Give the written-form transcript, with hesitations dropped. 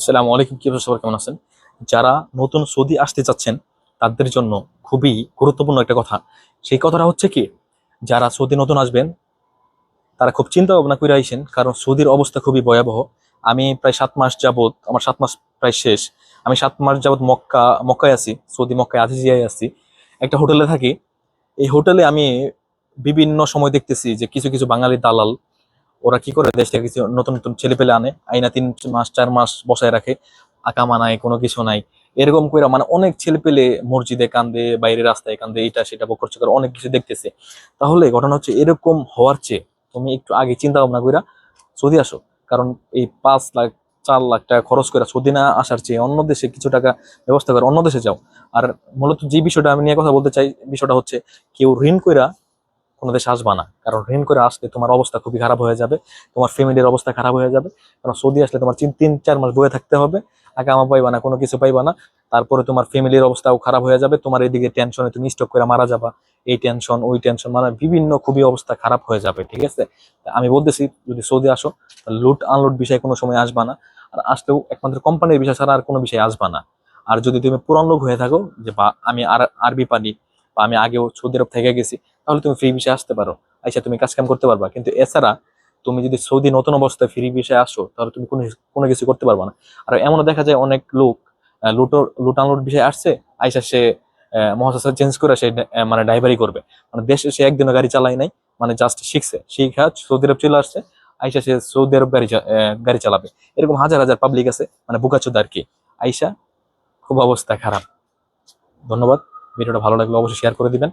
আসসালামু আলাইকুম, কি অবস্থা? সবার কেমন আছেন? যারা নতুন সৌদি আসতে চাচ্ছেন তাদের জন্য খুবই গুরুত্বপূর্ণ একটা কথা। সেই কথাটা হচ্ছে কি, যারা সৌদি নতুন আসবেন তারা খুব চিন্তা ভাবনা করে আইসেন, কারণ সৌদির অবস্থা খুবই ভয়াবহ। আমি প্রায় 7 মাস যাবত, আমার 7 মাস প্রায় শেষ। আমি 7 মাস যাবত মক্কায় আছি, সৌদি মক্কায় আজিজিয়ায় আছি, একটা হোটেলে থাকি। এই হোটেলে আমি বিভিন্ন সময় দেখতেছি যে কিছু কিছু বাঙালি দালাল, ওরা কি করে দেশ থেকে কিছু নতুন নতুন ছেলে পেলে আনে, আইনা 3 মাস 4 মাস বসায় রাখে, আকামা নাই, কোনো কিছু নাই। এরকম করে মানে অনেক ছেলে পেলে মসজিদে কান্দে, বাইরে রাস্তায় কান্দে, এটা সেটা বকর চকর অনেক কিছু দেখতেছে। তাহলে ঘটনা হচ্ছে, এরকম হওয়ার চেয়ে তুমি একটু আগে চিন্তা ভাবনা কইরা সৌদি আসো। কারণ এই 5 লাখ 4 লাখ টাকা খরচ করে সৌদি না আসার চেয়ে অন্য দেশে কিছু টাকা ব্যবস্থা করে অন্য দেশে যাও। আর মূলত যে বিষয়টা আমি নিয়ে কথা বলতে চাই, বিষয়টা হচ্ছে, কেউ ঋণ কইরা কোনো দেশে আসবা না, কারণ ঋণ করে আসলে তোমার অবস্থা খুবই খারাপ হয়ে যাবে, তোমার ফ্যামিলির অবস্থা খারাপ হয়ে যাবে। কারণ সৌদি আসলে তোমার 3-4 মাস বয়ে থাকতে হবে, আকামা পাইবা না, কোনো কিছু পাইবা না। তারপরে তোমার ফ্যামিলির অবস্থাও খারাপ হয়ে যাবে, তোমার এইদিকে টেনশনে তুমি স্ট্রোক করে মারা যাবা। এই টেনশন ওই টেনশন, মানে বিভিন্ন খুবই অবস্থা খারাপ হয়ে যাবে, ঠিক আছে? তা আমি বলতেছি, যদি সৌদি আসো তাহলে লুট আনলোড বিষয়ে কোনো সময় আসবা না। আর আসলেও একমাত্র কোম্পানির বিষয় ছাড়া আর কোনো বিষয় আসবা না। আর যদি তুমি পুরান লোক হয়ে থাকো, যে বা আমি আর আরবি পারি, বা আমি আগেও সৌদি আরব থেকে গেছি, তাহলে তুমি ফ্রি বিষয়ে আসতে পারো। আচ্ছা, তুমি কাজ কাম করতে পারবা, কিন্তু এছাড়া তুমি যদি সৌদি নতুন অবস্থায় ফ্রি বিষয়ে আসো, তাহলে তুমি কোনো কোনো কিছু করতে পারবা না। আর এমনও দেখা যায় অনেক লোক লুট আনলোড বিষয়ে আসছে, আইসা সে মহাশাসা চেঞ্জ করে সে মানে ড্রাইভারি করবে। মানে দেশে সে একদিনও গাড়ি চালাই নাই, মানে জাস্ট শিখছে, শিখা সৌদি আরব চলে আসছে, আইসা সে সৌদি আরব গাড়ি চালাবে। এরকম হাজার হাজার পাবলিক আছে, মানে বুকাচোদা আর কি। আইসা খুব অবস্থা খারাপ। ধন্যবাদ। ভিডিওটা ভালো লাগলে অবশ্যই শেয়ার করে দিবেন।